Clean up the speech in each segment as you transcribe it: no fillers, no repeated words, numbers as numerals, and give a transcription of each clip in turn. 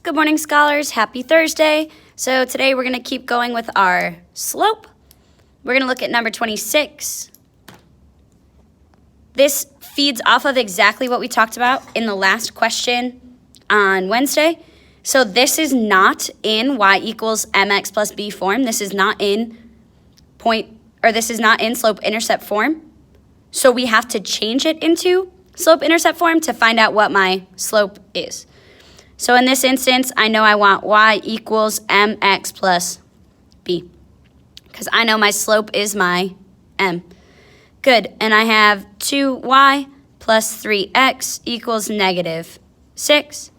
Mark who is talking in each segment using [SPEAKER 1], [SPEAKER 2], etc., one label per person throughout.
[SPEAKER 1] Good morning, scholars. Happy Thursday. So today we're going to keep going with our slope. We're going to look at number 26. This feeds off of exactly what we talked about in the last question on Wednesday. So this is not in y equals mx plus b form. This is not in slope-intercept form. So we have to change it into slope-intercept form to find out what my slope is. So in this instance, I know I want y equals mx plus b because I know my slope is my m. Good, and I have 2y plus 3x equals negative 6.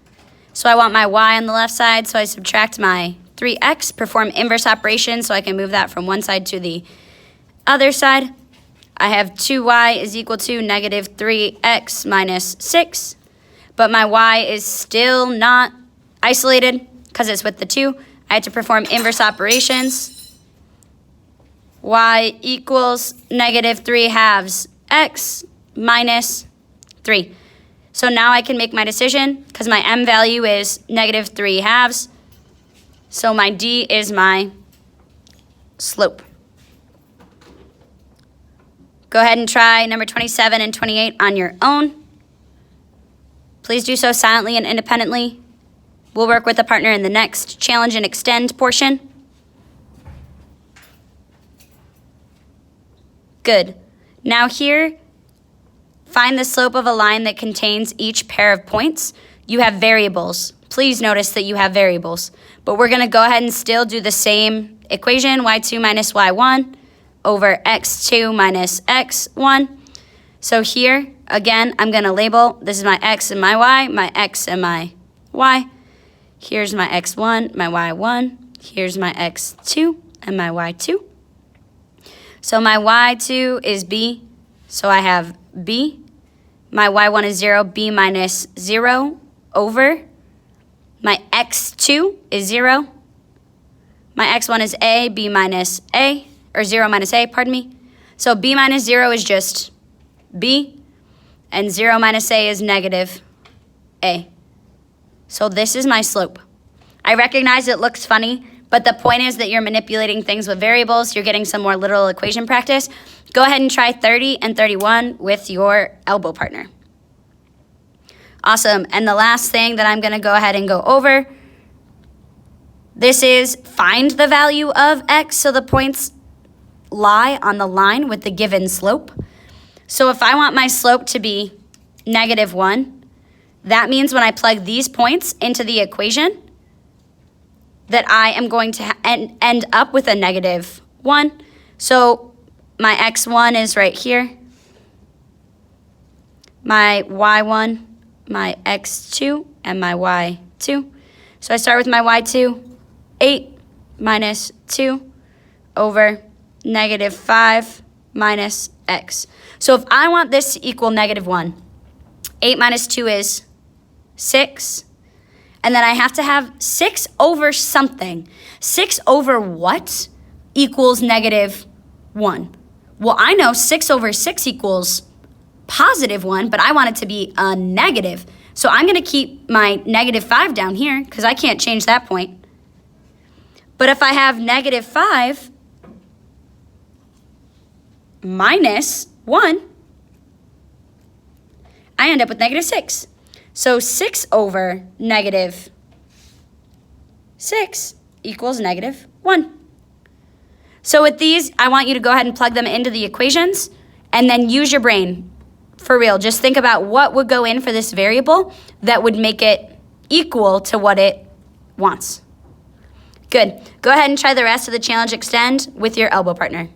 [SPEAKER 1] So I want my y on the left side, so I subtract my 3x, perform inverse operations so I can move that from one side to the other side. I have 2y is equal to negative 3x minus 6. But my y is still not isolated because it's with the 2. I had to perform inverse operations. Y equals negative 3 halves x minus 3. So now I can make my decision because my m value is negative 3 halves. So my d is my slope. Go ahead and try number 27 and 28 on your own. Please do so silently and independently. We'll work with a partner in the next challenge and extend portion. Good. Now here, find the slope of a line that contains each pair of points. You have variables. Please notice that you have variables. But we're going to go ahead and still do the same equation, y2 minus y1 over x2 minus x1. So here, again, I'm going to label, this is my x and my x and my y. Here's my x1, my y1. Here's my x2 and my y2. So my y2 is b, so I have b. My y1 is 0, b minus 0 over. My x2 is 0. My x1 is a, b minus a, or 0 minus a, pardon me. So b minus 0 is just b, and 0 minus a is negative a. So this is my slope. I recognize it looks funny, but the point is that you're manipulating things with variables. You're getting some more literal equation practice. Go ahead and try 30 and 31 with your elbow partner. Awesome. And the last thing that I'm going to go ahead and go over, this is find the value of x, so the points lie on the line with the given slope. So if I want my slope to be negative 1, that means when I plug these points into the equation that I am going to end up with a negative 1. So my x1 is right here, my y1, my x2, and my y2. So I start with my y2, 8 minus 2 over negative 5 minus x. So if I want this to equal negative 1, 8 minus 2 is 6. And then I have to have 6 over something. 6 over what equals negative 1? Well, I know 6 over 6 equals positive 1, but I want it to be a negative. So I'm going to keep my negative 5 down here because I can't change that point. But if I have negative 5 minus 1, I end up with negative 6. So 6 over negative 6 equals negative 1. So with these, I want you to go ahead and plug them into the equations and then use your brain. For real, just think about what would go in for this variable that would make it equal to what it wants. Good. Go ahead and try the rest of the challenge extend with your elbow partner.